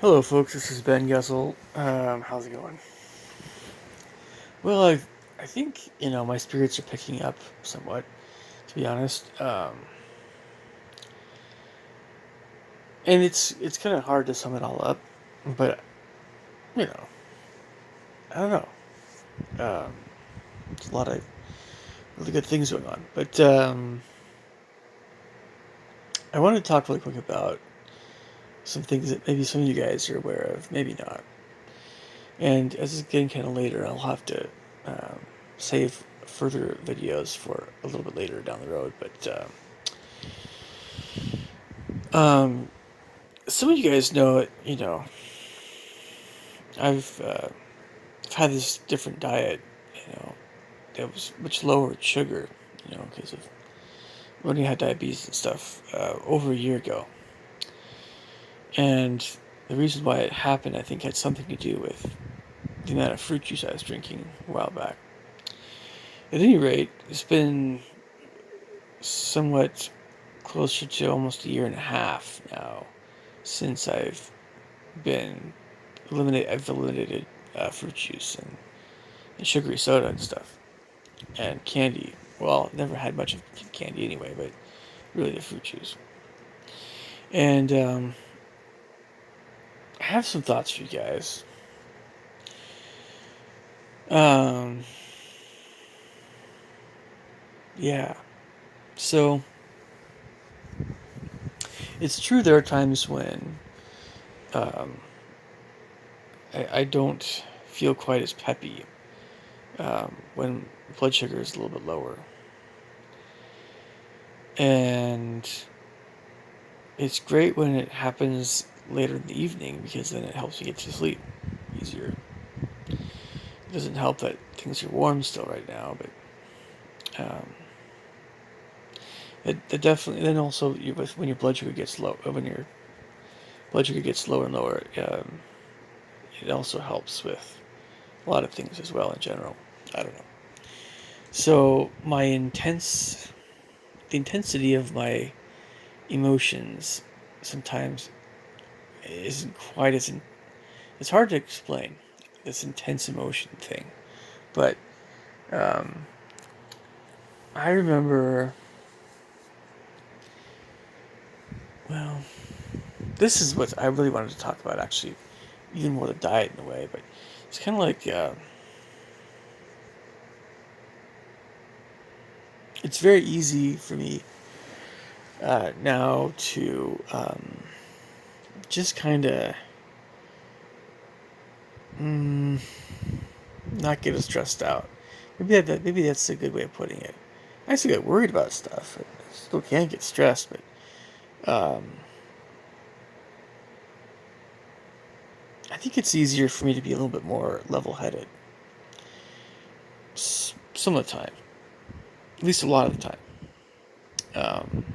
Hello, folks. This is Ben Gussel. How's it going? Well, I think my spirits are picking up somewhat. To be honest, and it's kind of hard to sum it all up, but you know, I don't know. There's a lot of really good things going on, but I wanted to talk really quick about some things that maybe some of you guys are aware of, maybe not. And as it's getting kind of later, I'll have to um, save further videos for a little bit later down the road, but. Um, some of you guys know, I've had this different diet, that was much lower in sugar, because of when I had diabetes and stuff, over a year ago. And the reason why it happened, I think, had something to do with the amount of fruit juice I was drinking a while back. At any rate, it's been somewhat closer to almost a year and a half now since been I've eliminated fruit juice and sugary soda and stuff, and candy. Well, never had much of candy anyway, but really the fruit juice. And I have some thoughts for you guys. Um, yeah. So it's true there are times when um, I don't feel quite as peppy when blood sugar is a little bit lower, and it's great when it happens later in the evening because then it helps me get to sleep easier. It doesn't help that things are warm still right now, but it definitely. Then also, when your blood sugar gets low, when your blood sugar gets lower and lower, it also helps with a lot of things as well in general. I don't know. So the intensity of my emotions sometimes isn't quite it's hard to explain this intense emotion thing, but um, I remember. Well, this is what I really wanted to talk about, actually, even more the diet in a way, but it's kind of like it's very easy for me now to just kind of mm, not get as stressed out. Maybe that's a good way of putting it. I still get worried about stuff. I still can get stressed, but I think it's easier for me to be a little bit more level-headed some of the time, at least a lot of the time. Um,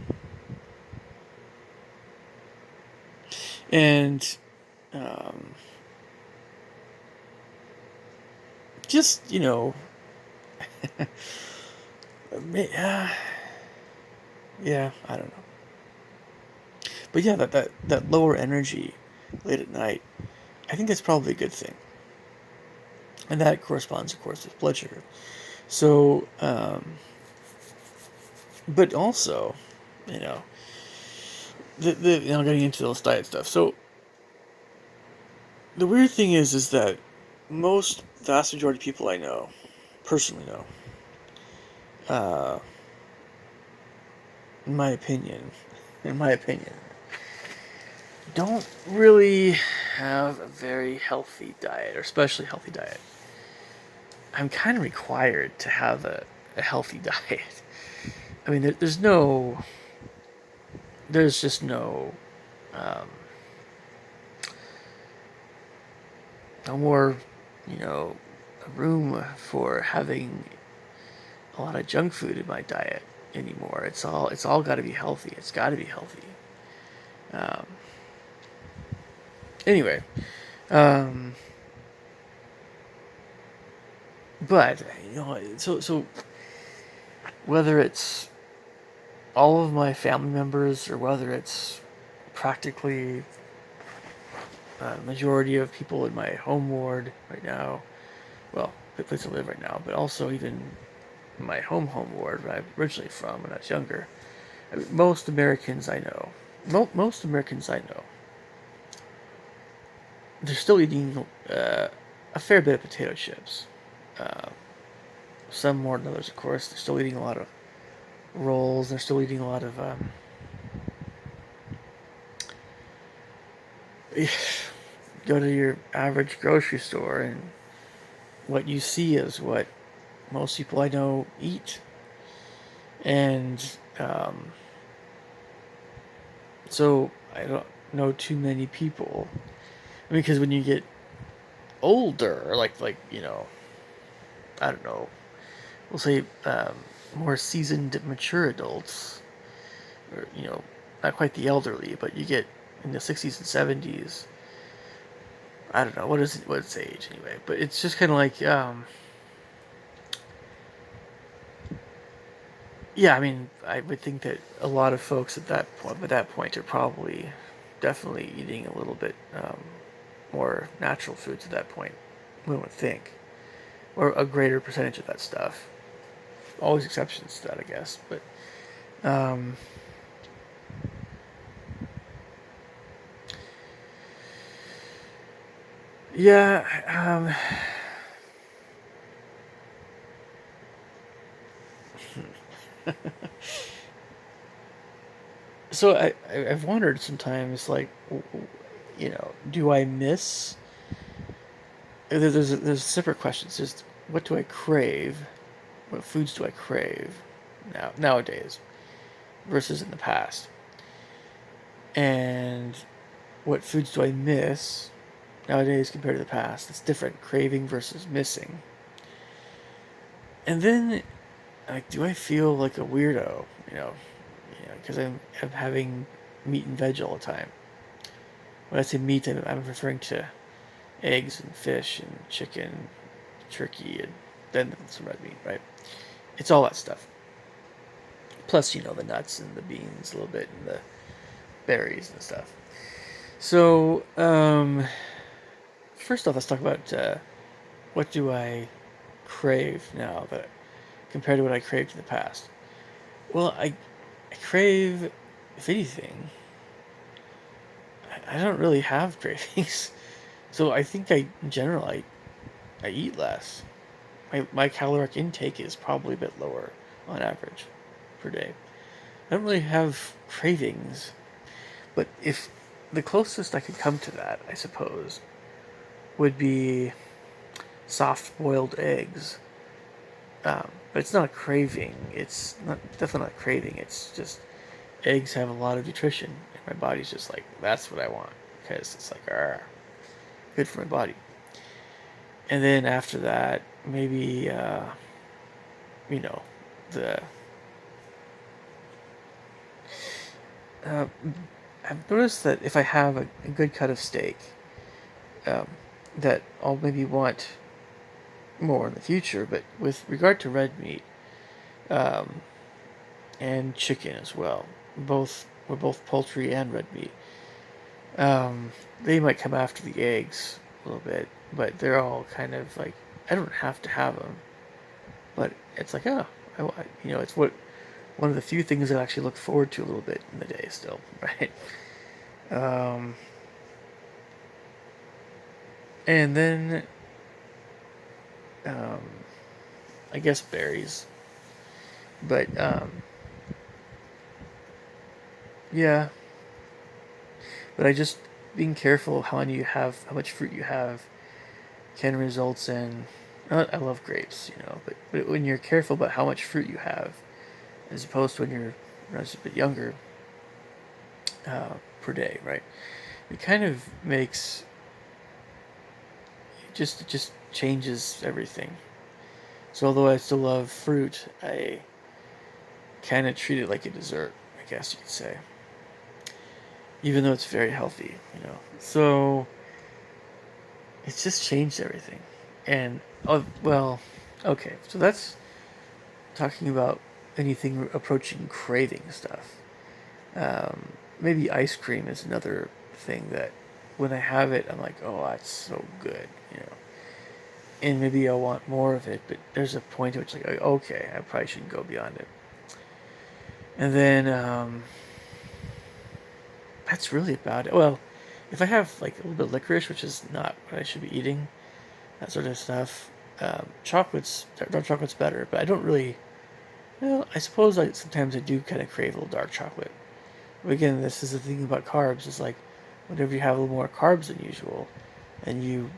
and um, just yeah, I don't know, but yeah, that lower energy late at night, I think that's probably a good thing, and that corresponds, of course, with blood sugar. So, but also, you know, getting into those diet stuff. So the weird thing is that most vast majority of people I know, personally know, uh, in my opinion, in my opinion, don't really have a very healthy diet, or especially healthy diet. I'm kind of required to have a healthy diet. I mean, there's just um, no more, you know, room for having a lot of junk food in my diet anymore. It's all got to be healthy. It's got to be healthy. Um, anyway, um, but so whether it's all of my family members or whether it's practically majority of people in my home ward right now, well, the place I live right now, but also even my home ward where I'm originally from when I was younger. I mean, most Americans I know, most Americans I know, they're still eating a fair bit of potato chips. Uh, some more than others, of course. They're still eating a lot of rolls. They're still eating a lot of. Go to your average grocery store, and what you see is what most people I know eat. And so I don't know too many people. I mean, because when you get older, like I don't know, we'll say more seasoned, mature adults, or not quite the elderly, but you get in the 60s and 70s. I don't know what's age anyway, but it's just kind of like yeah. I mean, I would think that a lot of folks at that point are probably definitely eating a little bit more natural foods at that point. One would think, or a greater percentage of that stuff. Always exceptions to that, I guess, but um, yeah. So I've wondered sometimes, like, do I miss? There's separate questions. Just what do I crave? What foods do I crave nowadays versus in the past? And what foods do I miss nowadays compared to the past? It's different. Craving versus missing. And then, like, do I feel like a weirdo? Because I'm having meat and veg all the time. When I say meat, I'm referring to eggs and fish and chicken, turkey, and then some red meat, right? It's all that stuff. Plus, the nuts and the beans a little bit and the berries and stuff. So, first off, let's talk about what do I crave now that compared to what I craved in the past. Well, I crave, if anything, I don't really have cravings. So I think in general, I eat less. My caloric intake is probably a bit lower on average per day. I don't really have cravings, but if the closest I could come to that, I suppose, would be soft boiled eggs. But it's not a craving. It's not definitely not craving. It's just eggs have a lot of nutrition, and my body's just like that's what I want because it's like good for my body. And then after that, maybe you know the uh, I've noticed that if I have a good cut of steak, um, that I'll maybe want more in the future. But with regard to red meat um, and chicken as well, both poultry and red meat. They might come after the eggs a little bit, but they're all kind of like I don't have to have them, but it's like it's one of the few things I actually look forward to a little bit in the day still, right? Um, and then um, I guess berries, but yeah, but I just being careful how much fruit you have, can result in. I love grapes, but when you're careful about how much fruit you have, as opposed to when you're just a bit younger per day, right? It kind of makes it just changes everything. So although I still love fruit, I kind of treat it like a dessert, I guess you could say, even though it's very healthy, So it's just changed everything, and oh well, okay. So that's talking about anything approaching craving stuff. Maybe ice cream is another thing that when I have it, I'm like, oh, that's so good, you know. And maybe I'll want more of it, but there's a point at which like, okay, I probably shouldn't go beyond it. And then that's really about it. Well, if I have like a little bit of licorice, which is not what I should be eating, that sort of stuff. Dark chocolate's better, but I don't really. Well, I suppose sometimes I do kind of crave a little dark chocolate. But again, this is the thing about carbs. It's like whenever you have a little more carbs than usual, and you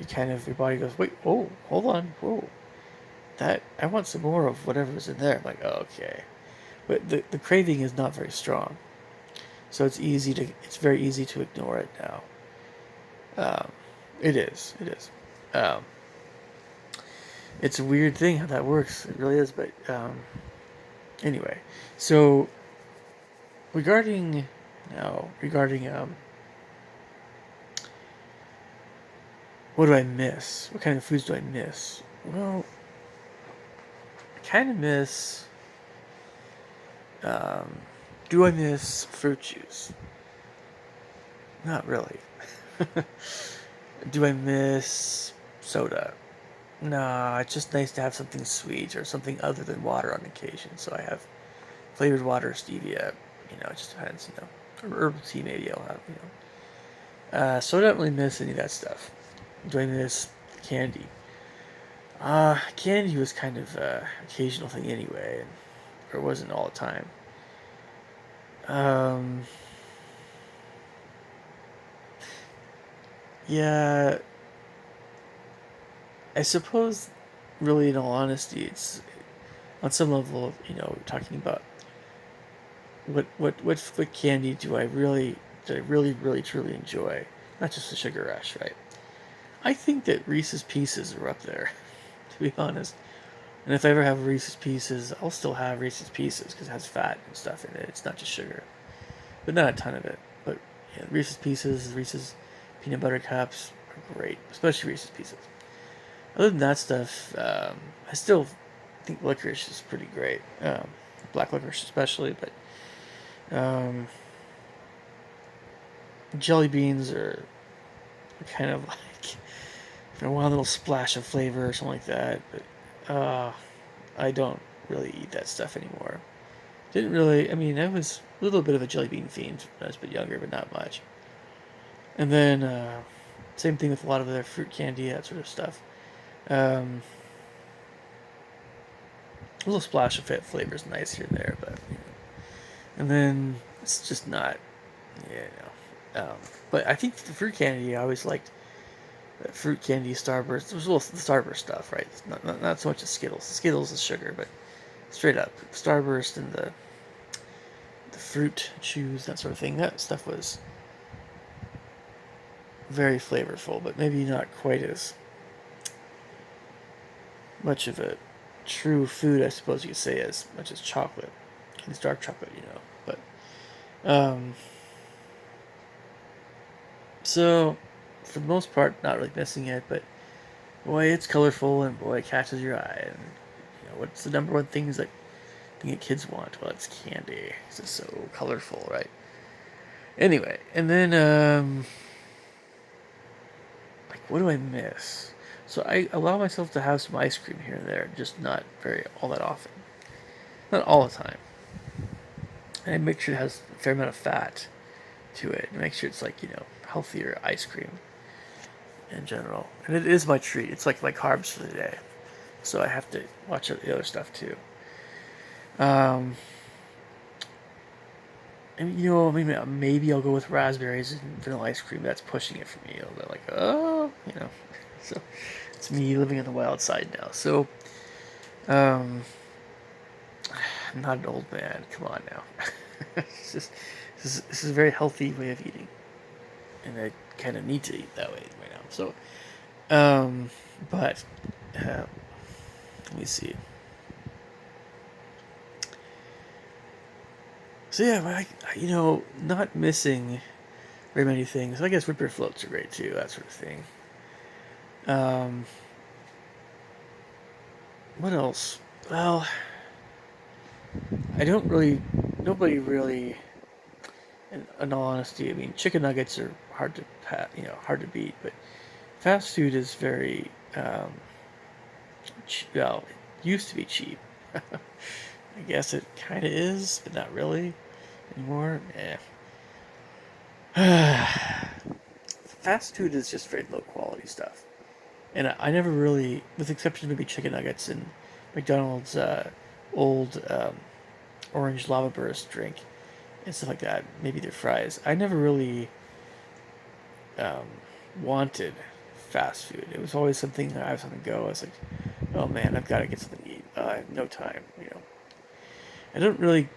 kind of your body goes, wait, oh, hold on, whoa, that I want some more of whatever's in there. I'm like, oh, okay, but the craving is not very strong, so it's very easy to ignore it now. Um, it is. Um, it's a weird thing how that works. It really is, but anyway, so regarding regarding what do I miss? What kind of foods do I miss? Well, I kind of miss. Um, do I miss fruit juice? Not really. Do I miss soda? Nah, it's just nice to have something sweet or something other than water on occasion. So I have flavored water, stevia. You know, it just depends. You know, or herbal tea maybe I'll have. You know, so I don't really miss any of that stuff. Do I miss candy? Candy was kind of an occasional thing anyway, or it wasn't all the time. Um, yeah, I suppose, really, in all honesty, it's on some level, you know, talking about what candy do I really truly enjoy? Not just the Sugar Rush, right? I think that Reese's Pieces are up there, to be honest. And if I ever have Reese's Pieces, I'll still have Reese's Pieces because it has fat and stuff in it. It's not just sugar, but not a ton of it. But yeah, Reese's Pieces, Reese's peanut butter cups are great, especially Reese's Pieces. Other than that stuff, I still think licorice is pretty great. Black licorice especially, but jelly beans are kind of like for one little splash of flavor or something like that. But I don't really eat that stuff anymore. Didn't really. I mean, I was a little bit of a jelly bean fiend when I was a bit younger, but not much. And then same thing with a lot of their fruit candy, that sort of stuff. Um, a little splash of flavor is nice here and there, but you know. And then it's just not, you know. But I think the fruit candy I always liked. Fruit candy, Starburst. There's a little the Starburst stuff, right? Not so much as Skittles. Skittles is sugar, but straight up Starburst and the fruit chews, that sort of thing. That stuff was very flavorful, but maybe not quite as much of a true food, I suppose you could say, as much as chocolate. It's dark chocolate, you know. But so for the most part, not really missing it, but boy, it's colorful and boy, it catches your eye. And you know, what's the number one things that kids want? Well, it's candy. It's just so colorful, right? Anyway, and then like what do I miss? So I allow myself to have some ice cream here and there, just not very all that often, not all the time. And I make sure it has a fair amount of fat to it, and make sure it's like healthier ice cream in general. And it is my treat. It's like my carbs for the day, so I have to watch out the other stuff too. Um, and maybe I'll go with raspberries and vanilla ice cream. That's pushing it for me a little bit. Like, so it's me living on the wild side now. So, um, I'm not an old man. Come on now. This is a very healthy way of eating, and I kind of need to eat that way right now. So, but let me see. So yeah, not missing very many things. I guess Ripper floats are great too, that sort of thing. Um, what else? Well, I don't really. Nobody really In all honesty, I mean, chicken nuggets are hard to beat, but fast food is very, well, it used to be cheap. I guess it kind of is, but not really anymore. Fast food is just very low quality stuff. And I never really, with the exception of maybe chicken nuggets and McDonald's old orange lava burst drink and stuff like that, maybe their fries, I never really um, wanted fast food. It was always something that I was on the go. I was like, oh man, I've got to get something to eat. I have no time, you know. I don't really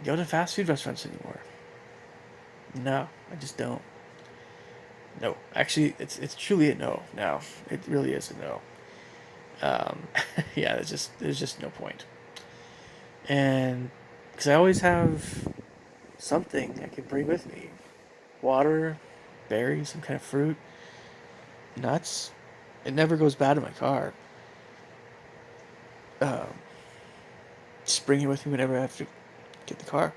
go to fast food restaurants anymore. No, I just don't. No, actually, it's truly a no now. It really is a no. Um, yeah, there's just no point. And because I always have something I can bring with me, water, berries, some kind of fruit, nuts. It never goes bad in my car. Um, just bring it with me whenever I have to get the car.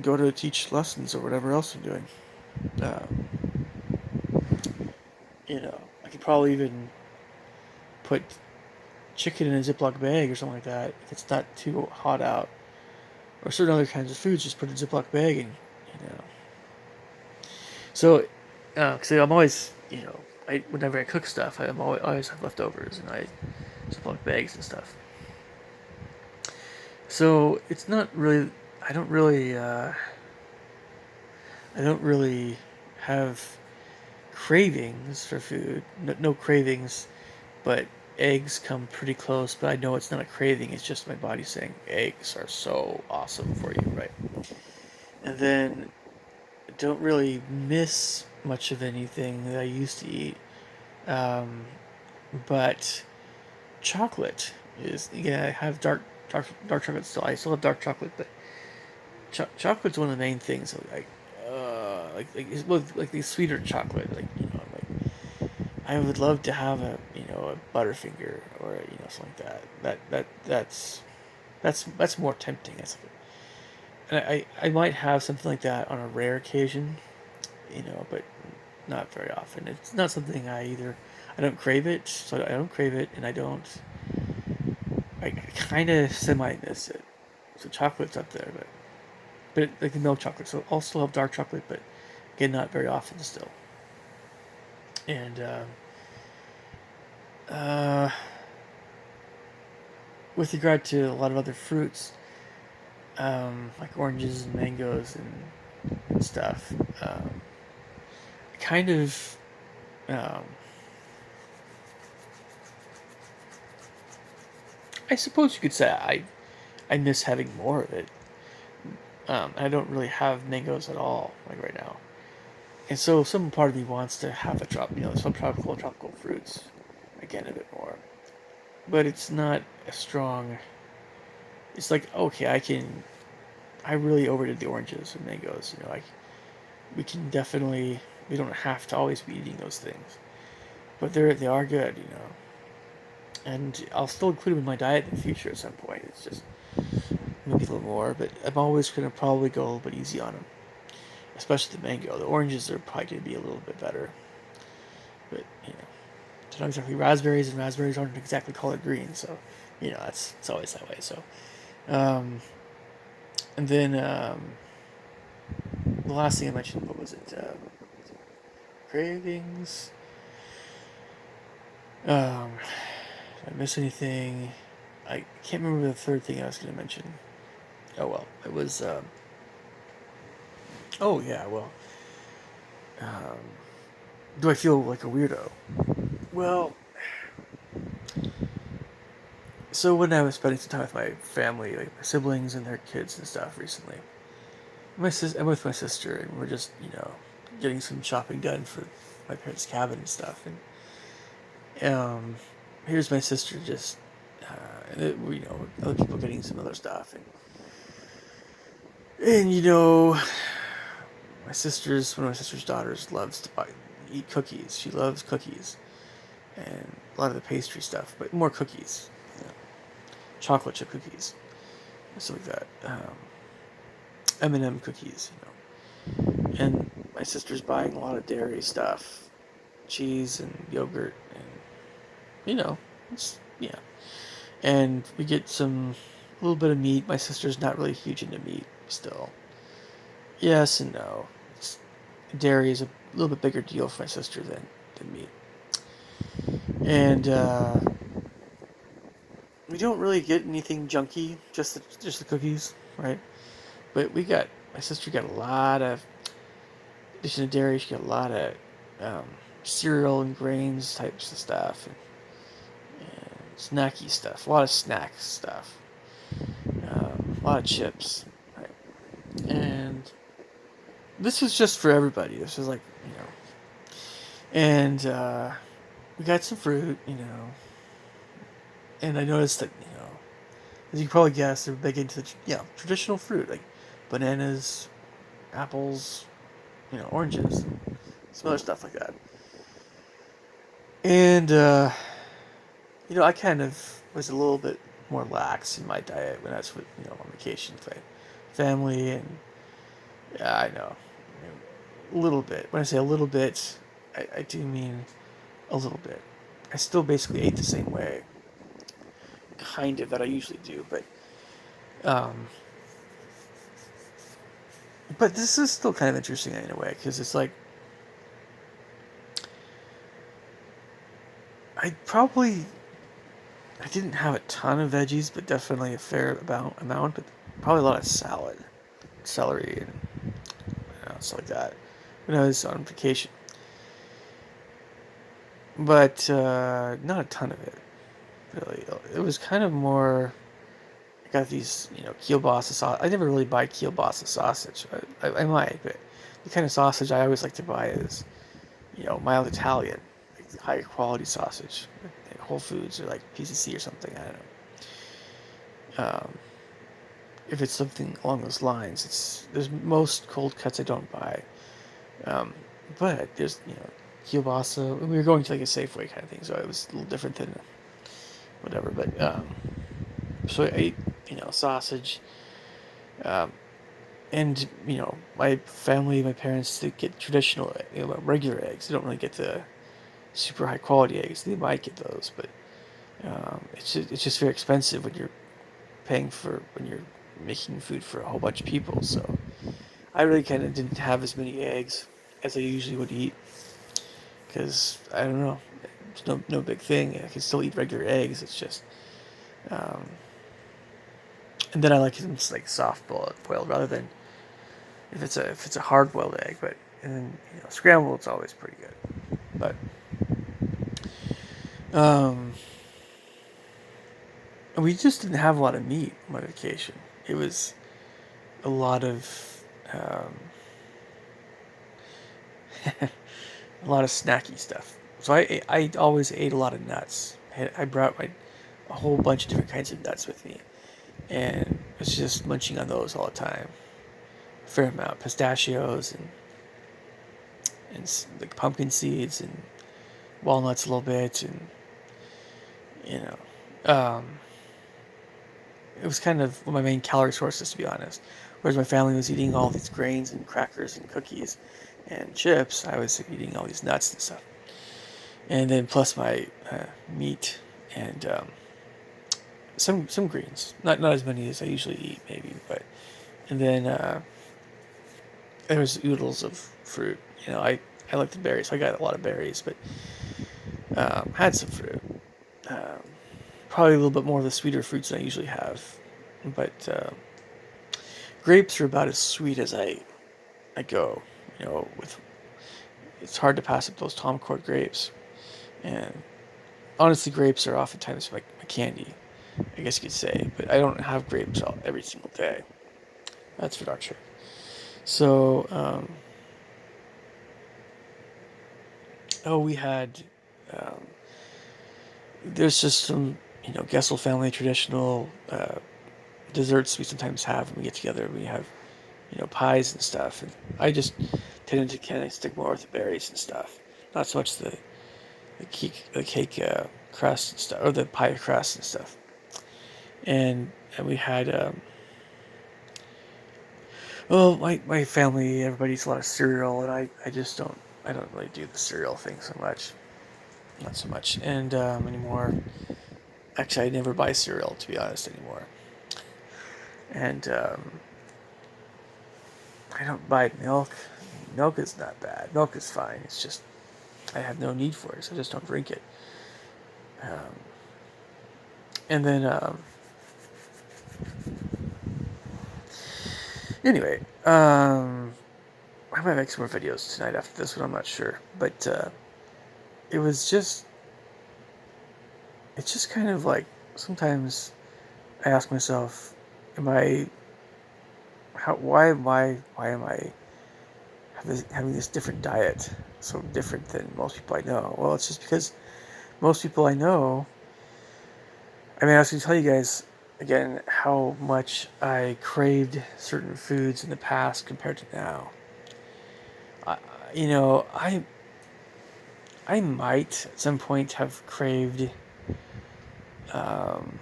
Go to teach lessons or whatever else I'm doing. Um, I could probably even put chicken in a Ziploc bag or something like that if it's not too hot out. Or certain other kinds of foods, just put in a Ziploc bag and, you know. So, because I'm always, whenever I cook stuff, always have leftovers and I Ziploc bags and stuff. So it's not really, I don't really, I don't really have cravings for food. No cravings, but eggs come pretty close. But I know it's not a craving. It's just my body saying eggs are so awesome for you, right? And then I don't really miss much of anything that I used to eat. Um, but chocolate is, yeah, I have dark chocolate still. I still have dark chocolate, but chocolate's one of the main things. Like the sweeter chocolate, I would love to have a Butterfinger or something like that. That's more tempting. And I might have something like that on a rare occasion, but not very often. It's not something I don't crave it, so I don't crave it, and I kind of semi miss it. So chocolate's up there, but like the milk chocolate. So I'll still have dark chocolate, but again, not very often still. And uh, with regard to a lot of other fruits, like oranges and mangoes and stuff, kind of, um, I suppose you could say I miss having more of it. I don't really have mangoes at all, like right now. And so some part of me wants to have some tropical fruits again a bit more. But it's not as strong. It's like, okay, I really overdid the oranges and mangoes. We can definitely, we don't have to always be eating those things. But they are good, And I'll still include them in my diet in the future at some point. It's just maybe a little more, but I'm always going to probably go a little bit easy on them. Especially the mango. The oranges are probably going to be a little bit better. But, they're not exactly raspberries, and raspberries aren't exactly colored green, so, it's always that way. So, um, and then the last thing I mentioned, what was it? Cravings. Did I miss anything? I can't remember the third thing I was going to mention. Oh well, it was. Oh yeah, well. Um, do I feel like a weirdo? Well, so when I was spending some time with my family, like my siblings and their kids and stuff recently, I'm with my sister, and we're just getting some shopping done for my parents' cabin and stuff. And here's my sister just, other people getting some other stuff, and one of my sister's daughters loves to eat cookies. She loves cookies and a lot of the pastry stuff, but more cookies, chocolate chip cookies, stuff like that. M&M cookies, and my sister's buying a lot of dairy stuff, cheese and yogurt, and yeah. And we get a little bit of meat. My sister's not really huge into meat still. Yes and no. Dairy is a little bit bigger deal for my sister than meat. And we don't really get anything junky, just the cookies, right? But my sister got a lot of, in addition to dairy, she got a lot of um, cereal and grains types of stuff, and snacky stuff, a lot of snack stuff, a lot of chips, right? And this was just for everybody. This was like, and we got some fruit, and I noticed that, as you can probably guess, they're big into the, traditional fruit, like bananas, apples, oranges, some other stuff like that. And, I kind of was a little bit more lax in my diet when I was, on vacation with my family, and yeah, I know, a little bit. When I say a little bit, I do mean a little bit. I still basically ate the same way, kind of, that I usually do, um, but this is still kind of interesting in a way, because it's like, I probably, I didn't have a ton of veggies, but definitely a fair amount, but probably a lot of salad, celery, and stuff like that when I was on vacation. But not a ton of it, really. It was kind of more, I got these, kielbasa sauce. I never really buy kielbasa sausage. I might, but the kind of sausage I always like to buy is, mild Italian, like high quality sausage, like Whole Foods or like PCC or something. I don't know. If it's something along those lines, there's most cold cuts I don't buy. Um, but there's kielbasa. We were going to like a Safeway kind of thing, so it was a little different than whatever. But so I ate sausage, um, and my family, my parents, they get traditional, regular eggs. They don't really get the super high quality eggs. They might get those, but it's just very expensive when you're making food for a whole bunch of people. So I really kind of didn't have as many eggs as I usually would eat, because I don't know, it's no big thing. I can still eat regular eggs. It's just, um, and then I like them like soft boiled rather than if it's a hard boiled egg. But and then scrambled, it's always pretty good. But um, and we just didn't have a lot of meat on my vacation. It was a lot of um, a lot of snacky stuff. So I always ate a lot of nuts. I brought a whole bunch of different kinds of nuts with me, and was just munching on those all the time. A fair amount, pistachios and like pumpkin seeds and walnuts a little bit, and you it was kind of one of my main calorie sources, to be honest. Whereas my family was eating all these grains and crackers and cookies and chips, I was eating all these nuts and stuff. And then plus my meat and some greens, not as many as I usually eat, maybe, but and then there was oodles of fruit. I like the berries, so I got a lot of berries, but had some fruit. Um, Probably a little bit more of the sweeter fruits than I usually have, but grapes are about as sweet as I go. With It's hard to pass up those Tom Cord grapes, and honestly, grapes are oftentimes my candy, I guess you could say. But I don't have grapes every single day. That's for dark sure. So, we had, um, there's just some, Gessel family traditional desserts we sometimes have when we get together. We have, pies and stuff. And I just tended to kind of stick more with the berries and stuff, not so much the cake crust and stuff, or the pie crust and stuff. And we had Well, my family, everybody eats a lot of cereal, and I just I don't really do the cereal thing so much. Not so much. And anymore. Actually, I never buy cereal, to be honest, anymore. And I don't buy milk. Milk is not bad. Milk is fine. It's just I have no need for it, so I just don't drink it. Um, and then anyway, I might make some more videos tonight after this one. I'm not sure, but it was just it's just kind of like sometimes I ask myself, am I how why am I having this different diet, so different than most people I know? Well, it's just because most people I know. I mean, I was going to tell you guys again how much I craved certain foods in the past compared to now. I, you know, I might at some point have craved um,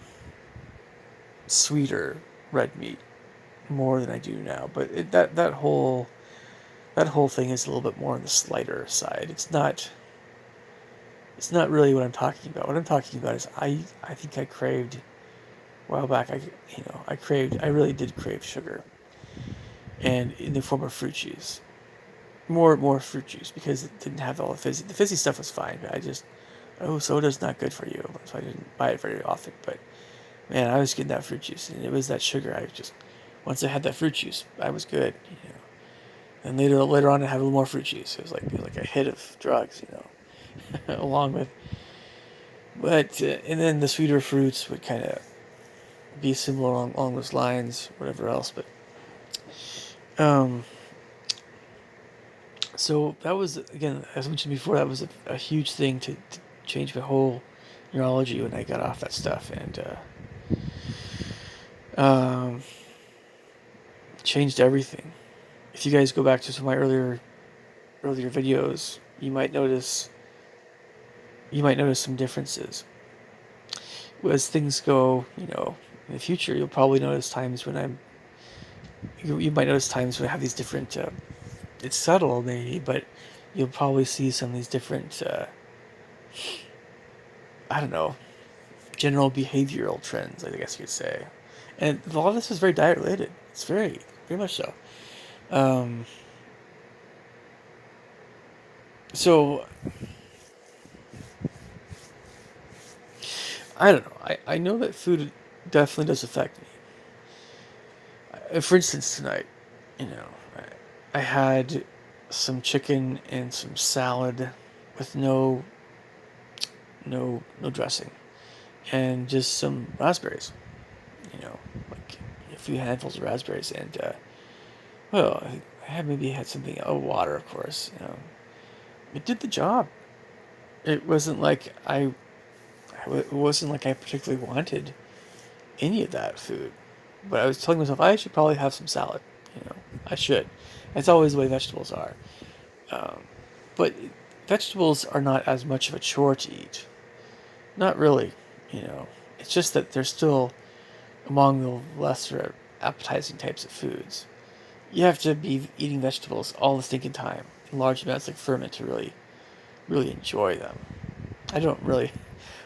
sweeter red meat more than I do now, but that whole thing is a little bit more on the slighter side. It's not really what I'm talking about. What I'm talking about is I think I craved a while back. I really did crave sugar, and in the form of fruit juice, more fruit juice because it didn't have all the fizzy. The fizzy stuff was fine, but I just soda's not good for you, so I didn't buy it very often. But man, I was getting that fruit juice, and it was that sugar. I just once I had that fruit juice, I was good. And later on, I had a little more fruit juice. It was like a hit of drugs, along with. But and then the sweeter fruits would kind of be similar along those lines, whatever else. But um, so that was again, as I mentioned before, that was a huge thing to change my whole neurology when I got off that stuff, and um, changed everything. If you guys go back to some of my earlier videos, you might notice some differences as things go. In the future, you'll probably notice times when you might notice times when I have these different. It's subtle, maybe, but you'll probably see some of these different. I don't know, general behavioral trends, I guess you could say, and a lot of this is very diet related. It's very much so. Um, so I don't know. I know that food definitely does affect me. For instance, tonight, you know, I had some chicken and some salad with no dressing, and just some raspberries. Like a few handfuls of raspberries, and well, I had maybe had something. Oh, water, of course. It did the job. It wasn't like it wasn't like I particularly wanted any of that food, but I was telling myself I should probably have some salad. I should. That's always the way vegetables are. Um, but vegetables are not as much of a chore to eat. Not really. You know, it's just that they're still among the lesser appetizing types of foods. You have to be eating vegetables all the stinking time in large amounts like ferment to really enjoy them. I don't really,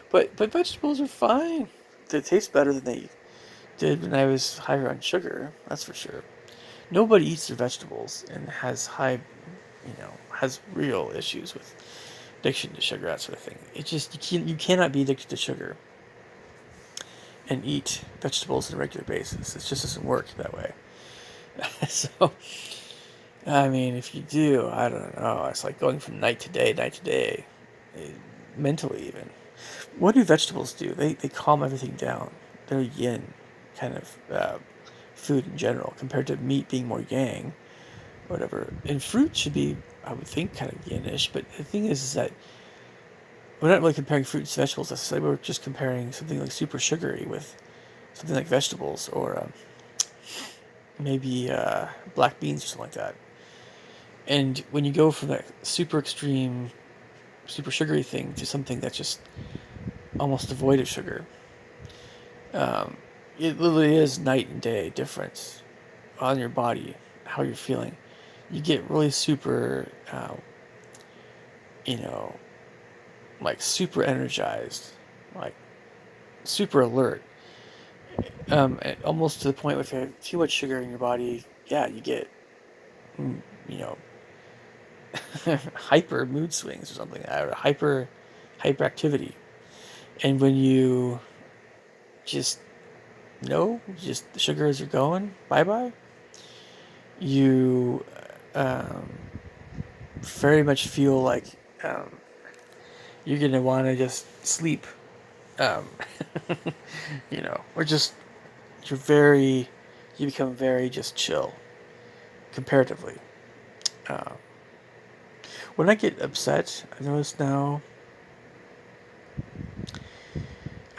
but vegetables are fine. They taste better than they did when I was higher on sugar. That's for sure. Nobody eats their vegetables and has real issues with addiction to sugar, that sort of thing. It just you cannot be addicted to sugar and eat vegetables on a regular basis. It just doesn't work that way. So, I mean, if you do, I don't know. It's like going from night to day, eh, mentally even. What do vegetables do? They calm everything down. They're yin kind of food in general, compared to meat being more yang, whatever. And fruit should be, I would think, kind of yinish. But the thing is that we're not really comparing fruits to vegetables necessarily. We're just comparing something like super sugary with something like vegetables, or maybe black beans or something like that. And when you go from that super extreme, super sugary thing to something that's just almost devoid of sugar, um, it literally is night and day difference on your body. how you're feeling. You get really super, you know, like super energized, like super alert. Almost to the point where if you have too much sugar in your body, yeah, you get, you know, hyper mood swings or something, or hyperactivity. And when you just know, just the sugars are going bye bye, you um, very much feel like um, you're gonna want to just sleep, um, or just you become very just chill comparatively. Uh, when I get upset, I've noticed now.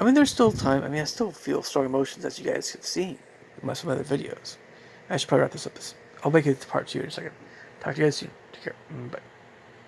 I mean, there's still time. I mean, I still feel strong emotions, as you guys have seen in some other videos. I should probably wrap this up. I'll make it to part 2 in a second. Talk to you guys soon. Take care. Bye.